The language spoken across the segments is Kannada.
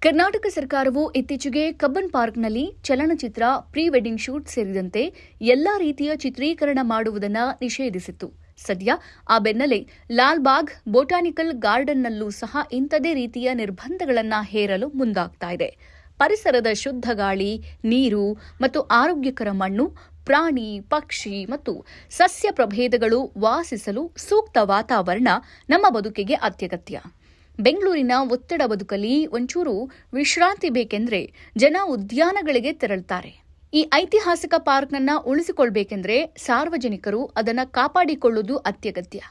ಕರ್ನಾಟಕ ಸರ್ಕಾರವು ಇತ್ತೀಚೆಗೆ ಕಬ್ಬನ್ ಪಾರ್ಕ್ನಲ್ಲಿ ಚಲನಚಿತ್ರ ಪ್ರೀ ವೆಡ್ಡಿಂಗ್ ಶೂಟ್ ಸೇರಿದಂತೆ ಎಲ್ಲಾ ರೀತಿಯ ಚಿತ್ರೀಕರಣ ಮಾಡುವುದನ್ನು ನಿಷೇಧಿಸಿತ್ತು. ಸದ್ಯ ಆ ಬೆನ್ನಲ್ಲೇ ಲಾಲ್ಬಾಗ್ ಬೊಟಾನಿಕಲ್ ಗಾರ್ಡನ್ನಲ್ಲೂ ಸಹ ಇಂಥದೇ ರೀತಿಯ ನಿರ್ಬಂಧಗಳನ್ನು ಹೇರಲು ಮುಂದಾಗ್ತಾ ಇದೆ. ಪರಿಸರದ ಶುದ್ಧ ಗಾಳಿ, ನೀರು ಮತ್ತು ಆರೋಗ್ಯಕರ ಮಣ್ಣು, ಪ್ರಾಣಿ, ಪಕ್ಷಿ ಮತ್ತು ಸಸ್ಯ ಪ್ರಭೇದಗಳು ವಾಸಿಸಲು ಸೂಕ್ತ ವಾತಾವರಣ ನಮ್ಮ ಬದುಕಿಗೆ ಅತ್ಯಗತ್ಯ. ಬೆಂಗಳೂರಿನ ಒತ್ತಡ ಬದುಕಲ್ಲಿ ಒಂಚೂರು ವಿಶ್ರಾಂತಿ ಬೇಕೆಂದ್ರೆ ಜನ ಉದ್ಯಾನಗಳಿಗೆ ತೆರಳುತ್ತಾರೆ. ಈ ಐತಿಹಾಸಿಕ ಪಾರ್ಕ್ನನ್ನ ಉಳಿಸಿಕೊಳ್ಬೇಕೆಂದ್ರೆ ಸಾರ್ವಜನಿಕರು ಅದನ್ನು ಕಾಪಾಡಿಕೊಳ್ಳುವುದು ಅತ್ಯಗತ್ಯ.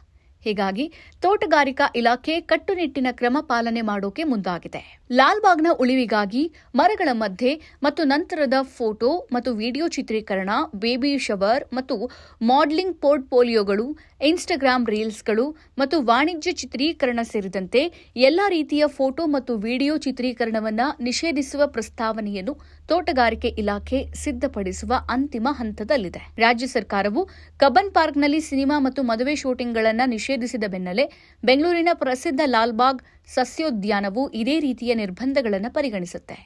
ಹೀಗಾಗಿ ತೋಟಗಾರಿಕಾ ಇಲಾಖೆ ಕಟ್ಟುನಿಟ್ಟಿನ ಕ್ರಮ ಪಾಲನೆ ಮಾಡೋಕೆ ಮುಂದಾಗಿದೆ. ಲಾಲ್ಬಾಗ್ನ ಉಳಿವಿಗಾಗಿ ಮರಗಳ ಮಧ್ಯೆ ಮತ್ತು ನಂತರದ ಫೋಟೋ ಮತ್ತು ವಿಡಿಯೋ ಚಿತ್ರೀಕರಣ, ಬೇಬಿ ಶವರ್ ಮತ್ತು ಮಾಡೆಲಿಂಗ್ ಪೋರ್ಟ್ಫೋಲಿಯೋಗಳು, ಇನ್ಸ್ಟಾಗ್ರಾಂ ರೀಲ್ಸ್ಗಳು ಮತ್ತು ವಾಣಿಜ್ಯ ಚಿತ್ರೀಕರಣ ಸೇರಿದಂತೆ ಎಲ್ಲಾ ರೀತಿಯ ಫೋಟೋ ಮತ್ತು ವಿಡಿಯೋ ಚಿತ್ರೀಕರಣವನ್ನು ನಿಷೇಧಿಸುವ ಪ್ರಸ್ತಾವನೆಯನ್ನು ತೋಟಗಾರಿಕೆ ಇಲಾಖೆ ಸಿದ್ಧಪಡಿಸುವ ಅಂತಿಮ ಹಂತದಲ್ಲಿದೆ. ರಾಜ್ಯ ಸರ್ಕಾರವು ಕಬ್ಬನ್ ಪಾರ್ಕ್ನಲ್ಲಿ ಸಿನಿಮಾ ಮತ್ತು ಮದುವೆ ಶೂಟಿಂಗ್ಗಳನ್ನು ನಿಷೇಧಿಸಿದ ಬೆನ್ನಲ್ಲೇ ಬೆಂಗಳೂರಿನ ಪ್ರಸಿದ್ಧ ಲಾಲ್ಬಾಗ್ ಸಸ್ಯೋದ್ಯಾನವು ಇದೇ ರೀತಿಯ ನಿರ್ಬಂಧಗಳನ್ನು ಪರಿಗಣಿಸುತ್ತೆ.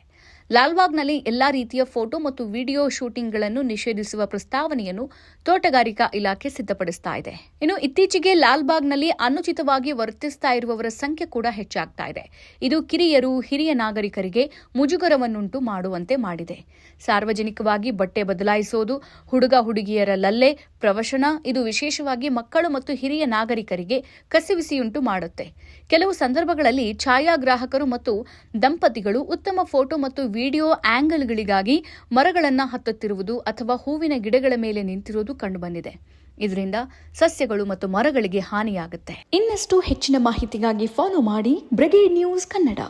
ಲಾಲ್ಬಾಗ್ನಲ್ಲಿ ಎಲ್ಲಾ ರೀತಿಯ ಫೋಟೋ ಮತ್ತು ವಿಡಿಯೋ ಶೂಟಿಂಗ್ಗಳನ್ನು ನಿಷೇಧಿಸುವ ಪ್ರಸ್ತಾವನೆಯನ್ನು ತೋಟಗಾರಿಕಾ ಇಲಾಖೆ ಸಿದ್ಧಪಡಿಸ್ತಾ ಇದೆ. ಇನ್ನು ಇತ್ತೀಚೆಗೆ ಲಾಲ್ಬಾಗ್ನಲ್ಲಿ ಅನುಚಿತವಾಗಿ ವರ್ತಿಸ್ತಾ ಇರುವವರ ಸಂಖ್ಯೆ ಕೂಡ ಹೆಚ್ಚಾಗ್ತಾ ಇದೆ. ಇದು ಕಿರಿಯರು, ಹಿರಿಯ ನಾಗರಿಕರಿಗೆ ಮುಜುಗರವನ್ನುಂಟು ಮಾಡುವಂತೆ ಮಾಡಿದೆ. ಸಾರ್ವಜನಿಕವಾಗಿ ಬಟ್ಟೆ ಬದಲಾಯಿಸೋದು, ಹುಡುಗ-ಹುಡುಗಿಯರ ಲಲ್ಲೆ ಪ್ರವಚನ, ಇದು ವಿಶೇಷವಾಗಿ ಮಕ್ಕಳು ಮತ್ತು ಹಿರಿಯ ನಾಗರಿಕರಿಗೆ ಕಸಿವಿಸಿಯುಂಟು ಮಾಡುತ್ತೆ. ಕೆಲವು ಸಂದರ್ಭಗಳಲ್ಲಿ ಛಾಯಾಗ್ರಾಹಕರು ಮತ್ತು ದಂಪತಿಗಳು ಉತ್ತಮ ಫೋಟೋ ಮತ್ತು ವಿಡಿಯೋ ಆಂಗಲ್ಗಳಿಗಾಗಿ ಮರಗಳನ್ನು ಹತ್ತುತ್ತಿರುವುದು ಅಥವಾ ಹೂವಿನ ಗಿಡಗಳ ಮೇಲೆ ನಿಂತಿರುವುದು ಕಂಡುಬಂದಿದೆ. ಇದರಿಂದ ಸಸ್ಯಗಳು ಮತ್ತು ಮರಗಳಿಗೆ ಹಾನಿಯಾಗುತ್ತೆ. ಇನ್ನಷ್ಟು ಹೆಚ್ಚಿನ ಮಾಹಿತಿಗಾಗಿ ಫಾಲೋ ಮಾಡಿ ಬ್ರಿಗೇಡ್ ನ್ಯೂಸ್ ಕನ್ನಡ.